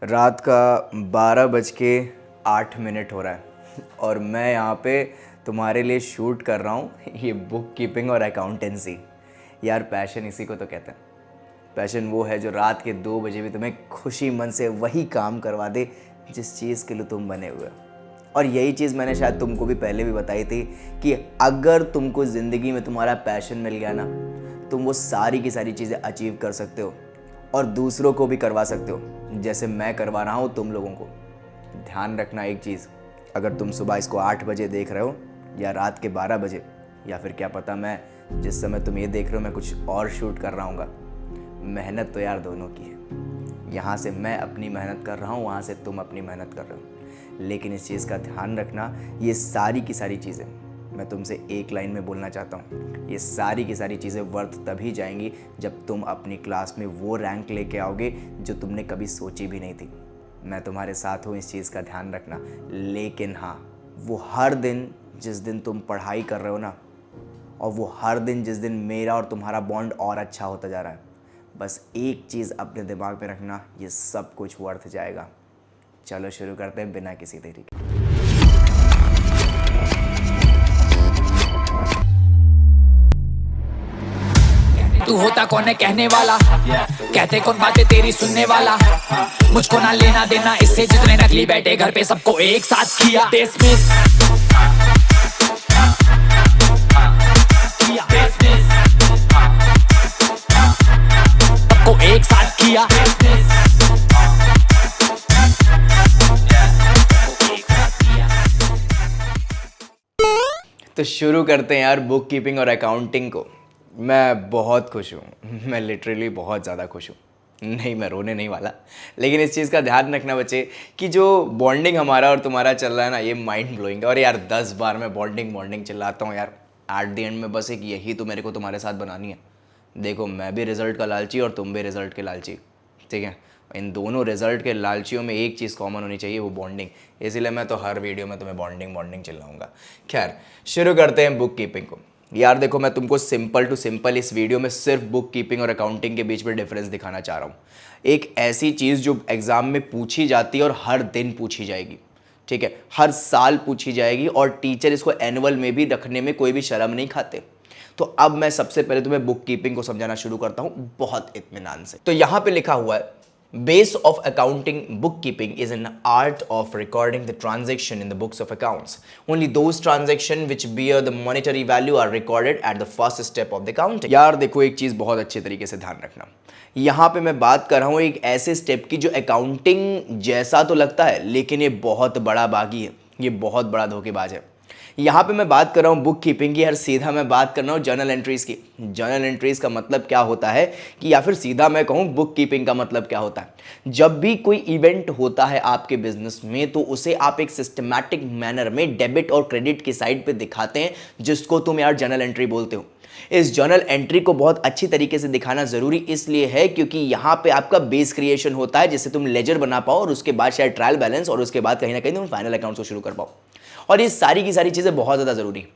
रात का 12:08 हो रहा है और मैं यहाँ पे तुम्हारे लिए शूट कर रहा हूँ ये बुक कीपिंग और अकाउंटेंसी। यार पैशन इसी को तो कहते हैं। पैशन वो है जो रात के 2 बजे भी तुम्हें खुशी मन से वही काम करवा दे जिस चीज़ के लिए तुम बने हुए हो। और यही चीज़ मैंने शायद तुमको भी पहले भी बताई थी कि अगर तुमको ज़िंदगी में तुम्हारा पैशन मिल गया ना, तुम वो सारी की सारी चीज़ें अचीव कर सकते हो और दूसरों को भी करवा सकते हो, जैसे मैं करवा रहा हूँ तुम लोगों को। ध्यान रखना एक चीज़, अगर तुम सुबह इसको 8 बजे देख रहे हो या रात के 12 बजे, या फिर क्या पता मैं जिस समय तुम ये देख रहे हो मैं कुछ और शूट कर रहा हूँगा, मेहनत तो यार दोनों की है। यहाँ से मैं अपनी मेहनत कर रहा हूँ, वहाँ से तुम अपनी मेहनत कर रहे हो। लेकिन इस चीज़ का ध्यान रखना, ये सारी की सारी चीज़ें मैं तुमसे एक लाइन में बोलना चाहता हूँ, ये सारी की सारी चीज़ें वर्थ तभी जाएंगी जब तुम अपनी क्लास में वो रैंक लेके आओगे जो तुमने कभी सोची भी नहीं थी। मैं तुम्हारे साथ हूँ, इस चीज़ का ध्यान रखना। लेकिन हाँ, वो हर दिन जिस दिन तुम पढ़ाई कर रहे हो ना, और वो हर दिन जिस दिन मेरा और तुम्हारा बॉन्ड और अच्छा होता जा रहा है, बस एक चीज़ अपने दिमाग में रखना, ये सब कुछ वर्थ जाएगा। चलो शुरू करते हैं बिना किसी देरी के। तू होता कौन है कहने वाला, कहते कौन बातें तेरी सुनने वाला। मुझको ना लेना देना इससे, जितने नकली बैठे घर पे सबको एक साथ किया डिसमिस। सबको एक साथ किया तो शुरू करते हैं यार बुक कीपिंग और अकाउंटिंग को। मैं बहुत खुश हूँ, मैं लिटरली बहुत ज़्यादा खुश हूँ। नहीं, मैं रोने नहीं वाला, लेकिन इस चीज़ का ध्यान रखना बच्चे कि जो बॉन्डिंग हमारा और तुम्हारा चल रहा है ना, ये माइंड ब्लोइंग है। और यार 10 बार मैं बॉन्डिंग चिल्लाता हूँ यार, एट द एंड में बस एक यही तो मेरे को तुम्हारे साथ बनानी है। देखो, मैं भी रिज़ल्ट का लालची और तुम भी रिज़ल्ट के लालची, ठीक है। इन दोनों रिजल्ट के लालचियों में एक चीज़ कॉमन होनी चाहिए, वो बॉन्डिंग। इसीलिए मैं तो हर वीडियो में तुम्हें बॉन्डिंग चिल्लाऊंगा। खैर, शुरू करते हैं बुक कीपिंग को। यार देखो, मैं तुमको सिंपल टू सिंपल इस वीडियो में सिर्फ बुक कीपिंग और अकाउंटिंग के बीच में डिफरेंस दिखाना चाह रहा हूँ। एक ऐसी चीज़ जो एग्जाम में पूछी जाती है और हर दिन पूछी जाएगी, ठीक है, हर साल पूछी जाएगी, और टीचर इसको एनुअल में भी रखने में कोई भी शर्म नहीं खाते। तो अब मैं सबसे पहले तुम्हें बुक कीपिंग को समझाना शुरू करता हूं बहुत इत्मीनान से। तो यहां पे लिखा हुआ है, Base of accounting bookkeeping is an art of recording the transaction in the books of accounts. Only those transactions which bear the monetary value are recorded at the first step of the accounting. यार देखो, एक चीज़ बहुत अच्छे तरीके से ध्यान रखना। यहाँ पे मैं बात कर रहा हूँ एक ऐसे स्टेप की जो अकाउंटिंग जैसा तो लगता है, लेकिन ये बहुत बड़ा बागी है, ये बहुत बड़ा धोखेबाज है। यहाँ पे मैं बात कर रहा हूँ बुक कीपिंग की, यार सीधा मैं बात कर रहा हूँ जर्नल एंट्रीज की। जर्नल एंट्रीज का मतलब क्या होता है, कि या फिर सीधा मैं कहूँ बुक कीपिंग का मतलब क्या होता है। जब भी कोई इवेंट होता है आपके बिजनेस में, तो उसे आप एक सिस्टमैटिक मैनर में डेबिट और क्रेडिट की साइड पे दिखाते हैं, जिसको तुम यार जर्नल एंट्री बोलते हो। इस जर्नल एंट्री को बहुत अच्छी तरीके से दिखाना जरूरी इसलिए है क्योंकि यहाँ पे आपका बेस क्रिएशन होता है, जिससे तुम लेजर बना पाओ, और उसके बाद शायद ट्रायल बैलेंस, और उसके बाद कहीं ना कहीं तुम फाइनल अकाउंट्स को शुरू कर पाओ। और ये सारी की सारी चीज़ें बहुत ज़्यादा ज़रूरी हैं।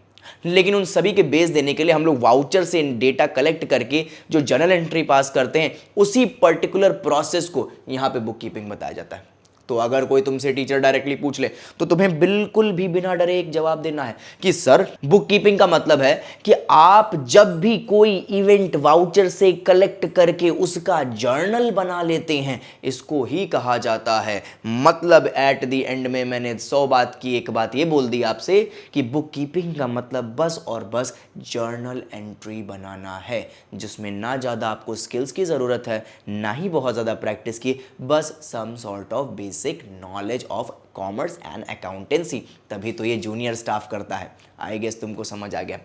लेकिन उन सभी के बेस देने के लिए हम लोग वाउचर से डेटा कलेक्ट करके जो जर्नल एंट्री पास करते हैं, उसी पर्टिकुलर प्रोसेस को यहाँ पे बुक कीपिंग बताया जाता है। तो अगर कोई तुमसे टीचर डायरेक्टली पूछ ले, तो तुम्हें बिल्कुल भी बिना डरे एक जवाब देना है कि सर, बुक कीपिंग का मतलब है कि आप जब भी कोई इवेंट वाउचर से कलेक्ट करके उसका जर्नल बना लेते हैं, इसको ही कहा जाता है। मतलब एट द एंड में मैंने 100 बात की, एक बात ये बोल दी आपसे कि बुक कीपिंग का मतलब बस और बस जर्नल एंट्री बनाना है, जिसमें ना ज़्यादा आपको स्किल्स की ज़रूरत है, ना ही बहुत ज़्यादा प्रैक्टिस की, बस some sort of basic knowledge of commerce and accountancy. तभी तो ये जूनियर स्टाफ करता है। आई गेस तुमको समझ आ गया।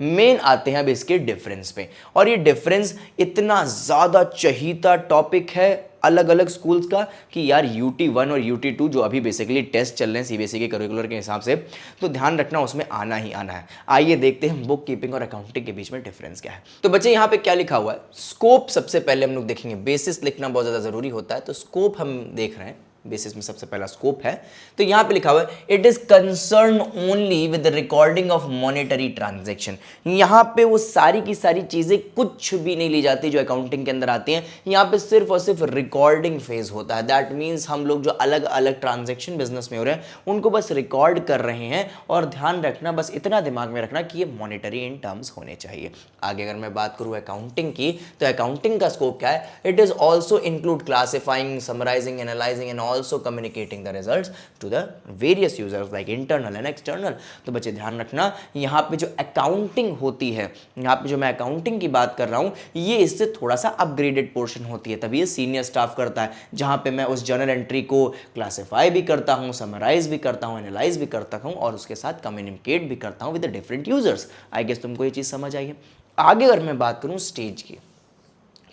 मेन आते हैं अब इसके डिफरेंस पे, और ये डिफरेंस इतना ज़्यादा चहीता टॉपिक है अलग अलग स्कूल्स का कि यार UT1 और UT2 जो अभी बेसिकली टेस्ट चल रहे हैं CBSE के करिकुलर के हिसाब से, तो ध्यान रखना उसमें आना ही आना है। आइए देखते हैं बुक कीपिंग और अकाउंटिंग के बीच में डिफरेंस क्या है। तो बच्चे, यहाँ पे क्या लिखा हुआ है, स्कोप सबसे पहले हम लोग देखेंगे। बेसिस लिखना बहुत ज़्यादा ज़रूरी होता है, तो स्कोप हम देख रहे हैं बेसिस में सबसे पहला स्कोप है। तो यहाँ पे लिखा हुआ है it is concern only with the recording of monetary transaction. यहाँ पे वो सारी की सारी चीजें कुछ भी नहीं ली जाती जो अकाउंटिंग के अंदर आती हैं, यहाँ पे सिर्फ और सिर्फ रिकॉर्डिंग फेज होता है। दैट मीन्स हम लोग जो अलग अलग ट्रांजैक्शन बिजनेस में हो रहे हैं उनको बस रिकॉर्ड कर रहे हैं, और ध्यान रखना, बस इतना दिमाग में रखना कि ये मॉनेटरी इन टर्म्स होने चाहिए। आगे अगर मैं बात करूँ अकाउंटिंग की, तो अकाउंटिंग का स्कोप क्या है? It is also include classifying, summarising, analysing and also communicating the results to the various users like internal and external. तो बच्चे ध्यान रखना, यहाँ पे जो अकाउंटिंग होती है, यहाँ पे जो मैं अकाउंटिंग की बात कर रहा हूँ, ये इससे थोड़ा सा अपग्रेडेड पोर्शन होती है, तभी ये सीनियर स्टाफ करता है, जहाँ पे मैं उस जर्नल एंट्री को क्लासिफाई भी करता हूँ, समराइज भी करता हूँ, एनालाइज भी करता हूँ, और उसके साथ कम्युनिकेट भी करता हूँ with the different users. I guess तुमको ये चीज़ समझ आई है। आगे अगर मैं बात करूँ स्टेज की,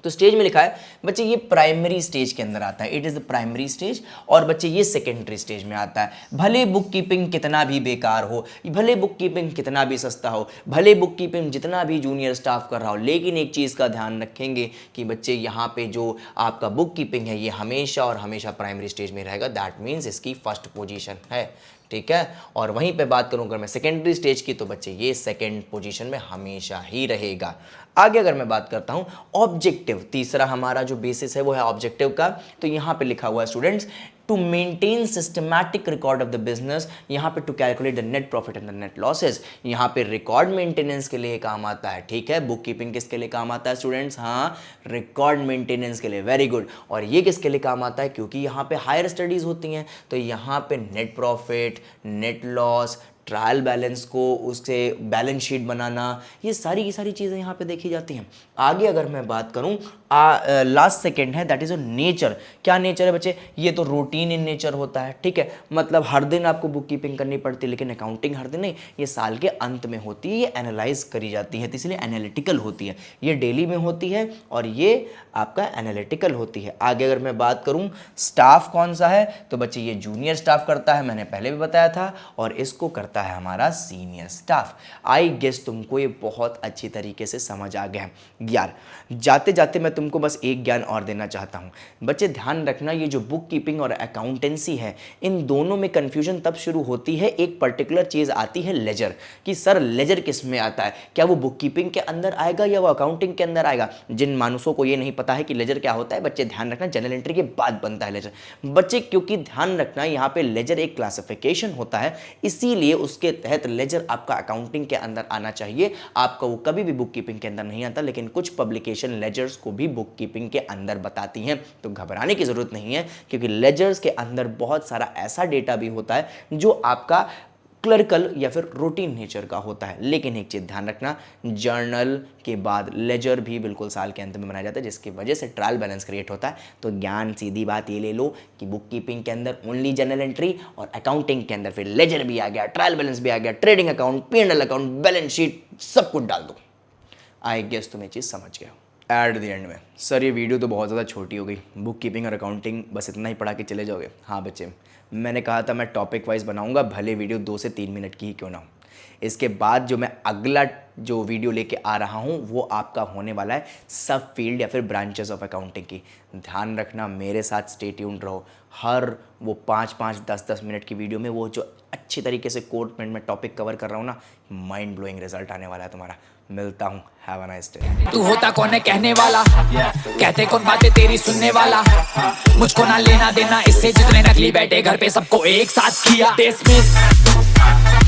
तो स्टेज में लिखा है बच्चे ये प्राइमरी स्टेज के अंदर आता है, it is the primary stage, और बच्चे ये सेकेंडरी स्टेज में आता है। भले बुक कीपिंग कितना भी बेकार हो, भले बुक कीपिंग कितना भी सस्ता हो, भले बुक कीपिंग जितना भी जूनियर स्टाफ कर रहा हो, लेकिन एक चीज़ का ध्यान रखेंगे कि बच्चे यहाँ पे जो आपका बुक कीपिंग है ये हमेशा और हमेशा प्राइमरी स्टेज में रहेगा। दैट मीन्स इसकी फर्स्ट पोजीशन है, ठीक है। और वहीं पे बात करूं अगर मैं सेकेंडरी स्टेज की, तो बच्चे ये सेकेंड पोजीशन में हमेशा ही रहेगा। आगे अगर मैं बात करता हूं ऑब्जेक्टिव, तीसरा हमारा जो बेसिस है वो है ऑब्जेक्टिव का। तो यहां पे लिखा हुआ है students, to maintain systematic record of the business, यहाँ पे to calculate the net profit and the net losses. यहाँ पे रिकॉर्ड मेंटेनेंस के लिए काम आता है, ठीक है। बुक कीपिंग किसके लिए काम आता है स्टूडेंट्स? हाँ, रिकॉर्ड मेंटेनेंस के लिए, वेरी गुड। और ये किसके लिए काम आता है? क्योंकि यहाँ पे हायर स्टडीज होती हैं, तो यहाँ पे net profit, net loss, trial balance को उससे बैलेंस शीट बनाना, ये सारी की सारी चीज़ें यहाँ पे देखी जाती हैं। आगे अगर मैं बात करूँ, लास्ट सेकंड है दैट इज़ अ नेचर। क्या नेचर है बच्चे? ये तो रूटीन इन नेचर होता है, ठीक है। मतलब हर दिन आपको बुक कीपिंग करनी पड़ती है, लेकिन अकाउंटिंग हर दिन नहीं, ये साल के अंत में होती है, ये एनालाइज करी जाती है, तो इसलिए एनालिटिकल होती है। ये डेली में होती है और ये आपका एनालिटिकल होती है। आगे अगर मैं बात करूँ स्टाफ कौन सा है, तो बच्चे ये जूनियर स्टाफ करता है, मैंने पहले भी बताया था, और इसको करता है हमारा सीनियर स्टाफ। आई गेस तुमको ये बहुत अच्छी तरीके से समझ आ गया यार। जाते जाते मैं तुमको बस एक ज्ञान और देना चाहता हूँ बच्चे, ध्यान रखना, ये जो बुक कीपिंग और अकाउंटेंसी है, इन दोनों में कन्फ्यूजन तब शुरू होती है, एक पर्टिकुलर चीज़ आती है लेजर, कि सर लेजर किस में आता है? क्या वो बुक कीपिंग के अंदर आएगा या वो अकाउंटिंग के अंदर आएगा? जिन मानुसों को ये नहीं पता है कि लेजर क्या होता है, बच्चे ध्यान रखना, जनरल एंट्री के बाद बनता है लेजर बच्चे, क्योंकि ध्यान रखना यहाँ पे लेजर एक क्लासिफिकेशन होता है, इसीलिए उसके तहत लेजर आपका अकाउंटिंग के अंदर आना चाहिए। आपका वो कभी भी बुक कीपिंग के अंदर नहीं आता, लेकिन कुछ पब्लिकेशन लेजर्स को भी बुक कीपिंग के अंदर बताती हैं, तो घबराने की जरूरत नहीं है, क्योंकि लेजर्स के अंदर बहुत सारा ऐसा डेटा भी होता है जो आपका क्लरिकल या फिर रूटीन नेचर का होता है। लेकिन एक चीज़ ध्यान रखना, जर्नल के बाद लेजर भी बिल्कुल साल के अंत में बनाया जाता है, जिसकी वजह से ट्रायल बैलेंस क्रिएट होता है। तो ज्ञान सीधी बात ये ले लो कि बुक कीपिंग के अंदर ओनली जनरल एंट्री, और अकाउंटिंग के अंदर फिर लेजर भी आ गया, ट्रायल बैलेंस भी आ गया, trading account, P&L account, balance sheet, सब कुछ डाल दो। आई गेस तुम ये चीज़ समझ गए हो। एट द एंड में सर ये वीडियो तो बहुत ज़्यादा छोटी हो गई, बुक कीपिंग और अकाउंटिंग बस इतना ही पढ़ा के चले जाओगे? हाँ बच्चे, मैंने कहा था मैं टॉपिक वाइज बनाऊंगा, भले वीडियो 2 से 3 मिनट की ही क्यों ना हो। इसके बाद जो मैं अगला जो वीडियो लेके आ रहा हूँ वो आपका होने वाला है सब फील्ड या फिर ब्रांचेस ऑफ अकाउंटिंग की। ध्यान रखना, मेरे साथ स्टे ट्यून्ड रहो। हर वो 5-5, 10-10 मिनट की वीडियो में वो जो अच्छी तरीके से कोर्ट में मैं टॉपिक कवर कर रहा हूँ ना, माइंड ब्लोइंग रिजल्ट आने वाला है तुम्हारा। मिलता हूँ, हैव अ नाइस डे। तू होता कौन है कहने वाला, कहते कौन बातें तेरी सुनने वाला, मुझको ना लेना देना इससे जितने नकली बैठे घर पे सबको एक साथ किया डिसमिस।